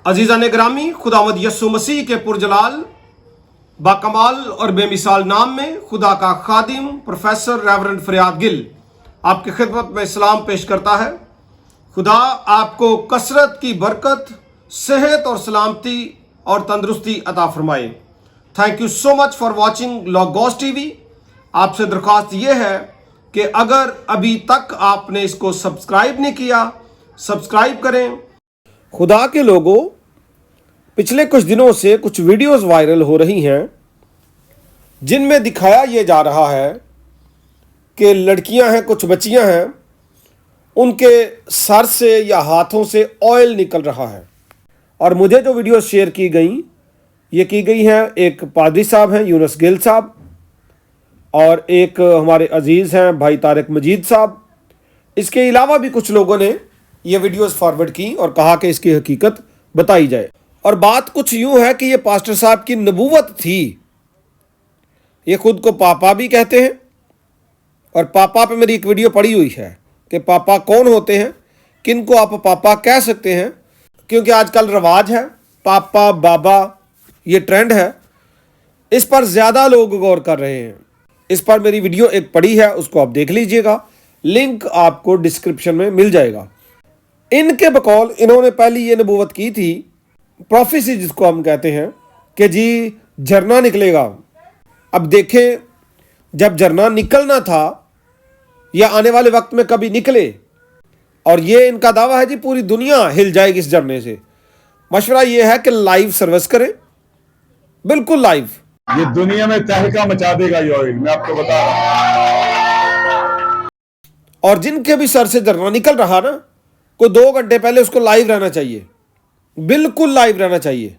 अजीज़ान ग्रामी, खुदावंद यस्सु मसीह के पुरजलाल बाकमाल और बेमिसाल नाम में खुदा का खादिम प्रोफेसर रेवरेंड फरियाद गिल आपकी खिदमत में इस्लाम पेश करता है। खुदा आपको कसरत की बरकत, सेहत और सलामती और तंदुरुस्ती अता फरमाए। Thank you so much for watching logos TV. आपसे दरख्वास्त ये है कि अगर अभी तक आपने इसको सब्सक्राइब नहीं किया, सब्सक्राइब करें। खुदा के लोगों, पिछले कुछ दिनों से कुछ वीडियोस वायरल हो रही हैं जिनमें दिखाया ये जा रहा है कि लड़कियां हैं, कुछ बच्चियां हैं, उनके सर से या हाथों से ऑयल निकल रहा है। और मुझे जो वीडियो शेयर की गई, ये की गई हैं एक पादरी साहब हैं यूनुस गिल साहब, और एक हमारे अजीज़ हैं भाई तारिक मजीद साहब। इसके अलावा भी कुछ लोगों ने ये वीडियोस फॉरवर्ड की और कहा कि इसकी हकीकत बताई जाए। और बात कुछ यूं है कि ये पास्टर साहब की नबूवत थी। ये खुद को पापा भी कहते हैं, और पापा पे मेरी एक वीडियो पड़ी हुई है कि पापा कौन होते हैं, किन को आप पापा कह सकते हैं, क्योंकि आजकल रवाज है पापा बाबा, ये ट्रेंड है। इस पर ज़्यादा लोग गौर कर रहे हैं। इस पर मेरी वीडियो एक पड़ी है, उसको आप देख लीजिएगा, लिंक आपको डिस्क्रिप्शन में मिल जाएगा। इनके बकौल इन्होंने पहली ये नबूवत की थी, प्रोफेसी जिसको हम कहते हैं, कि जी झरना निकलेगा। अब देखें, जब झरना निकलना था या आने वाले वक्त में कभी निकले, और ये इनका दावा है जी पूरी दुनिया हिल जाएगी इस झरने से। मशवरा ये है कि लाइव सर्विस करें, बिल्कुल लाइव। ये दुनिया में तहलका मचा देगा ये ऑयल, मैं आपको बता रहा हूं। और जिनके भी सर से झरना निकल रहा ना, कोई 2 घंटे पहले उसको लाइव रहना चाहिए, बिल्कुल लाइव रहना चाहिए।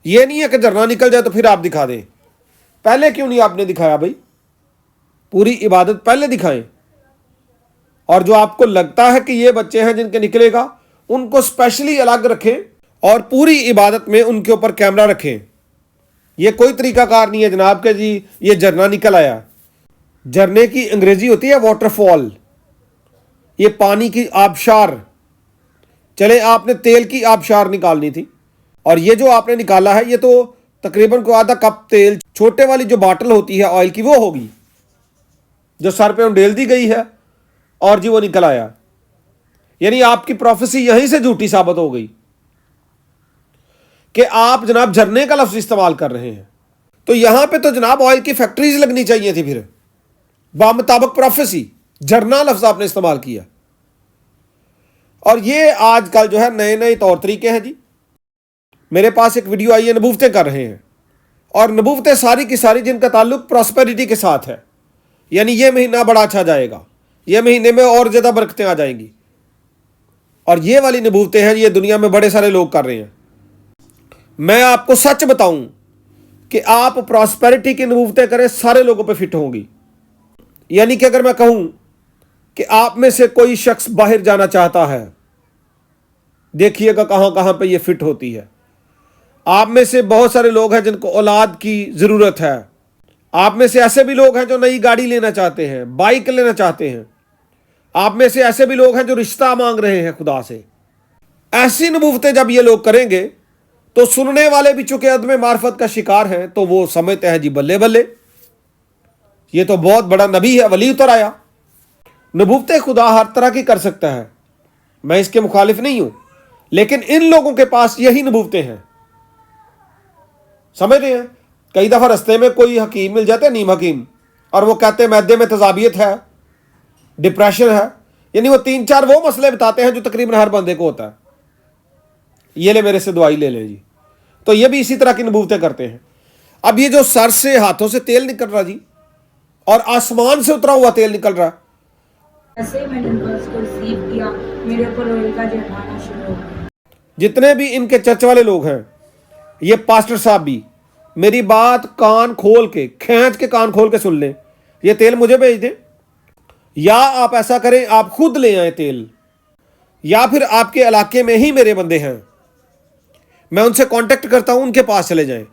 ये नहीं है कि झरना निकल जाए तो फिर आप दिखा दें। पहले क्यों नहीं आपने दिखाया भाई? पूरी इबादत पहले दिखाएं। और जो आपको लगता है कि ये बच्चे हैं जिनके निकलेगा, उनको स्पेशली अलग रखें और पूरी इबादत में उनके ऊपर कैमरा रखें। ये कोई तरीकाकार नहीं है जनाब के जी ये झरना निकल आया। झरने की अंग्रेजी होती है वाटरफॉल। ये पानी की आबशार। चले आपने तेल की आबशार निकालनी थी, और ये जो आपने निकाला है ये तो तकरीबन को आधा कप तेल, छोटे वाली जो बाटल होती है ऑयल की, वो होगी जो सर पे उंडेल दी गई है, और जी वो निकल आया। यानी आपकी प्रोफेसी यहीं से झूठी साबित हो गई कि आप जनाब झरने का लफ्ज इस्तेमाल कर रहे हैं। तो यहां पे तो जनाब ऑयल की फैक्ट्रीज लगनी चाहिए थी। फिर बामुताबिक प्रोफेसी झरना लफ्ज आपने इस्तेमाल किया। और ये आजकल जो है नए नए तौर तरीके हैं जी। मेरे पास एक वीडियो आई है, नबूवतें कर रहे हैं, और नबूवतें सारी की सारी जिनका ताल्लुक प्रॉस्पेरिटी के साथ है। यानी ये महीना बड़ा अच्छा जाएगा, ये महीने में और ज़्यादा बरकतें आ जाएंगी। और ये वाली नबूवतें हैं, ये दुनिया में बड़े सारे लोग कर रहे हैं। मैं आपको सच बताऊं कि आप प्रॉस्पेरिटी की नबूवतें करें, सारे लोगों पे फिट होंगी। यानी कि अगर मैं कहूं कि आप में से कोई शख्स बाहर जाना चाहता है, देखिएगा कहां कहां पे ये फिट होती है। आप में से बहुत सारे लोग हैं जिनको औलाद की ज़रूरत है। आप में से ऐसे भी लोग हैं जो नई गाड़ी लेना चाहते हैं, बाइक लेना चाहते हैं। आप में से ऐसे भी लोग हैं जो रिश्ता मांग रहे हैं खुदा से। ऐसी नबूवतें जब ये लोग करेंगे तो सुनने वाले भी चूंकि अदम मार्फत का शिकार हैं, तो वो समझते हैं जी बल्ले बल्ले, ये तो बहुत बड़ा नबी है, वली उतर आया। नबूवतें खुदा हर तरह की कर सकता है, मैं इसके मुखालिफ नहीं हूं, लेकिन इन लोगों के पास यही नबूवतें हैं। समझ रहे हैं? कई दफ़ा रास्ते में कोई हकीम मिल जाते हैं, नीम हकीम, और वो कहते हैं मैदे में तजाबियत है, डिप्रेशन है। यानी वो 3-4 वो मसले बताते हैं जो तकरीबन हर बंदे को होता है। ये ले मेरे से दवाई ले लें जी। तो ये भी इसी तरह की नबूवतें करते हैं। अब ये जो सर से हाथों से तेल निकल रहा जी, और आसमान से उतरा हुआ तेल निकल रहा, ऐसे मैंने उसको रिसीव किया, मेरे ऊपर ऑयल का झरना शुरू हो गया। जितने भी इनके चर्च वाले लोग हैं, ये पास्टर साहब भी, मेरी बात कान खोल के, खींच के कान खोल के सुन लें। ये तेल मुझे भेज दें, या आप ऐसा करें आप खुद ले आए तेल, या फिर आपके इलाके में ही मेरे बंदे हैं, मैं उनसे कांटेक्ट करता हूं, उनके पास चले जाएं।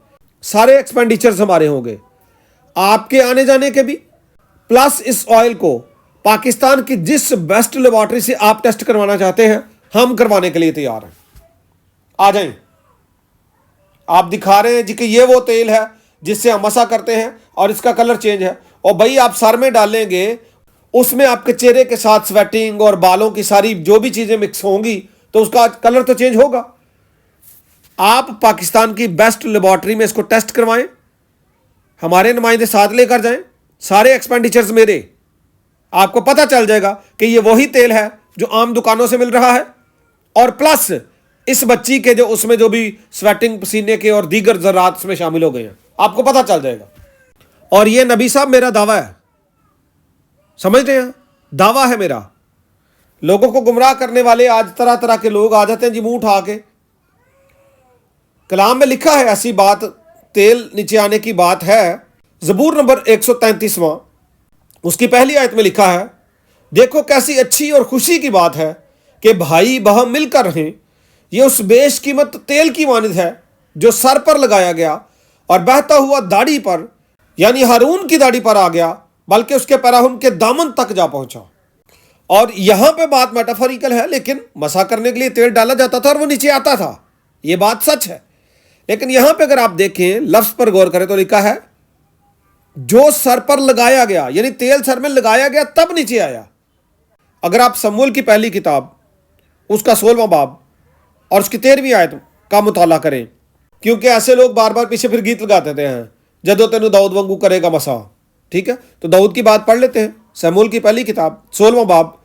सारे एक्सपेंडिचर्स हमारे होंगे, आपके आने जाने के भी, प्लस इस ऑयल को पाकिस्तान की जिस बेस्ट लेबॉर्ट्री से आप टेस्ट करवाना चाहते हैं, हम करवाने के लिए तैयार हैं। आ जाएं। आप दिखा रहे हैं जी कि ये वो तेल है जिससे हम मसा करते हैं और इसका कलर चेंज है। और भाई आप सर में डालेंगे, उसमें आपके चेहरे के साथ स्वेटिंग और बालों की सारी जो भी चीज़ें मिक्स होंगी तो उसका कलर तो चेंज होगा। आप पाकिस्तान की बेस्ट लेबॉर्ट्री में इसको टेस्ट करवाएं, हमारे नुमाइंदे साथ लेकर जाएं, सारे एक्सपेंडिचर्स मेरे, आपको पता चल जाएगा कि ये वही तेल है जो आम दुकानों से मिल रहा है। और प्लस इस बच्ची के जो उसमें जो भी स्वेटिंग पसीने के और दीगर ज़रात उसमें शामिल हो गए हैं, आपको पता चल जाएगा। और ये नबी साहब मेरा दावा है, समझ रहे हैं, दावा है मेरा। लोगों को गुमराह करने वाले आज तरह तरह के लोग आ जाते हैं जी मुंह उठा के। कलाम में लिखा है ऐसी बात, तेल नीचे आने की बात है। ज़बूर नंबर 133वां, उसकी पहली आयत में लिखा है, देखो कैसी अच्छी और खुशी की बात है कि भाई बहन मिलकर रहें। ये उस बेशकीमत तेल की मानिद है जो सर पर लगाया गया और बहता हुआ दाढ़ी पर, यानी हारून की दाढ़ी पर आ गया, बल्कि उसके पैराहून के दामन तक जा पहुंचा। और यहां पे बात मेटाफोरिकल है, लेकिन मसा करने के लिए तेल डाला जाता था और वो नीचे आता था, ये बात सच है। लेकिन यहां पे अगर आप देखें, लफ्ज पर गौर करें तो लिखा है जो सर पर लगाया गया, यानी तेल सर में लगाया गया तब नीचे आया। अगर आप शमूएल की पहली किताब उसका 16वां बाब और उसकी 13वीं आयत का मुताला करें, क्योंकि ऐसे लोग बार बार पीछे फिर गीत लगाते थे हैं, जदों तेनू दाऊद वांगू करेगा मसा। ठीक है, तो दाऊद की बात पढ़ लेते हैं। शमूएल की पहली किताब 16वां बाब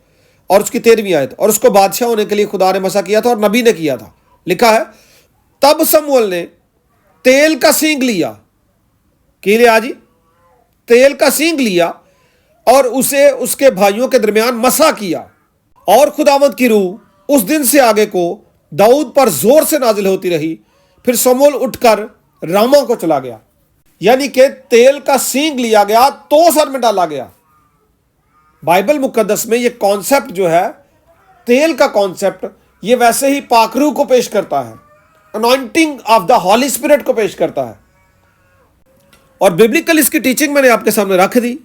और उसकी 13वीं आयत। और उसको बादशाह होने के लिए खुदा ने मसा किया था और नबी ने किया था। लिखा है, तब शमूएल ने तेल का सींग लिया, की लिया जी, तेल का सींग लिया और उसे उसके भाइयों के दरमियान मसा किया। और खुदावंद की रूह उस दिन से आगे को दाऊद पर जोर से नाजिल होती रही। फिर शमूएल उठकर रामा को चला गया। यानी कि तेल का सींग लिया गया तो सर में डाला गया। बाइबल मुकद्दस में ये कॉन्सेप्ट जो है, तेल का कॉन्सेप्ट, ये वैसे ही पाकरू को पेश करता है, anointing of the holy spirit को पेश करता है। और बिब्लिकल इसकी टीचिंग मैंने आपके सामने रख दी।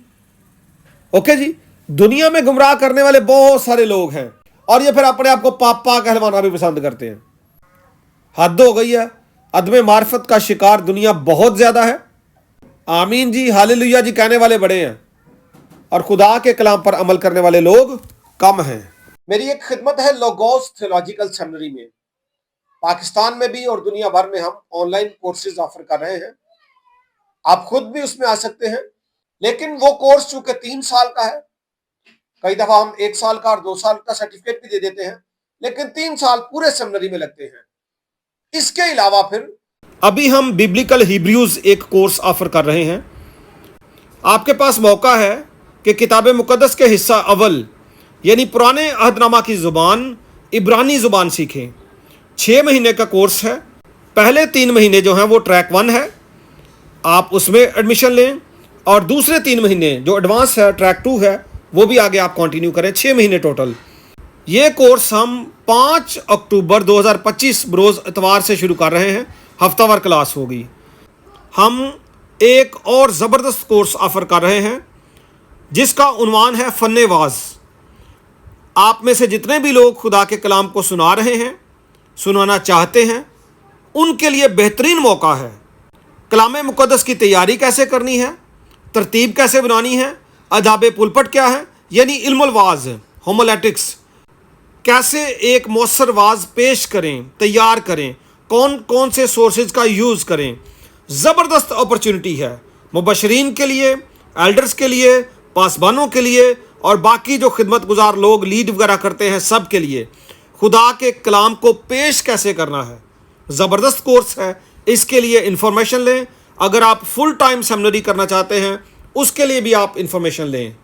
ओके जी, दुनिया में गुमराह करने वाले बहुत सारे लोग हैं और ये फिर अपने आप को पापा कहलवाना भी पसंद करते हैं। हद हो गई है, अदम मार्फत का शिकार दुनिया बहुत ज्यादा है। आमीन जी, हालेलुया जी कहने वाले बड़े हैं और खुदा के कलाम पर अमल करने वाले लोग कम हैं। मेरी एक खिदमत है लोगोस थियोलॉजिकल सेमिनरी में, पाकिस्तान में भी और दुनिया भर में हम ऑनलाइन कोर्सेज ऑफर कर रहे हैं। आप खुद भी उसमें आ सकते हैं, लेकिन वो कोर्स चूंकि 3 साल का है, कई दफा हम 1 साल का और 2 साल का सर्टिफिकेट भी दे देते हैं, लेकिन 3 साल पूरे सेमिनरी में लगते हैं। इसके अलावा फिर अभी हम बिब्लिकल हिब्रूज एक कोर्स ऑफर कर रहे हैं। आपके पास मौका है कि किताब मुकद्दस के हिस्सा अव्वल यानी पुराने अहदनामा की ज़ुबान इब्रानी ज़ुबान सीखें। 6 महीने का कोर्स है। पहले 3 महीने जो हैं वो ट्रैक 1 है, आप उसमें एडमिशन लें, और दूसरे 3 महीने जो एडवांस है ट्रैक 2 है, वो भी आगे आप कंटिन्यू करें। 6 महीने टोटल। ये कोर्स हम 5 अक्टूबर 2025 बरोज़ इतवार से शुरू कर रहे हैं। हफ्तावार क्लास होगी। हम एक और ज़बरदस्त कोर्स ऑफर कर रहे हैं जिसका उन्वान है फ़न-ए-वाज़। आप में से जितने भी लोग खुदा के कलाम को सुना रहे हैं, सुनाना चाहते हैं, उनके लिए बेहतरीन मौका है। कलाम मुकद्दस की तैयारी कैसे करनी है, तरतीब कैसे बनानी है, आदाब पुलपट क्या है, यानी इल्मुल वाज़, होमोलेटिक्स, कैसे एक मौसर वाज पेश करें, तैयार करें, कौन कौन से सोर्सेज का यूज़ करें। ज़बरदस्त अपॉर्चुनिटी है मुबशरीन के लिए, एल्डर्स के लिए, पासबानों के लिए और बाकी जो खिदमत गुजार लोग लीड वगैरह करते हैं, सब के लिए खुदा के कलाम को पेश कैसे करना है। ज़बरदस्त कोर्स है। इसके लिए इंफॉर्मेशन लें। अगर आप फुल टाइम सेमिनरी करना चाहते हैं, उसके लिए भी आप इंफॉर्मेशन लें।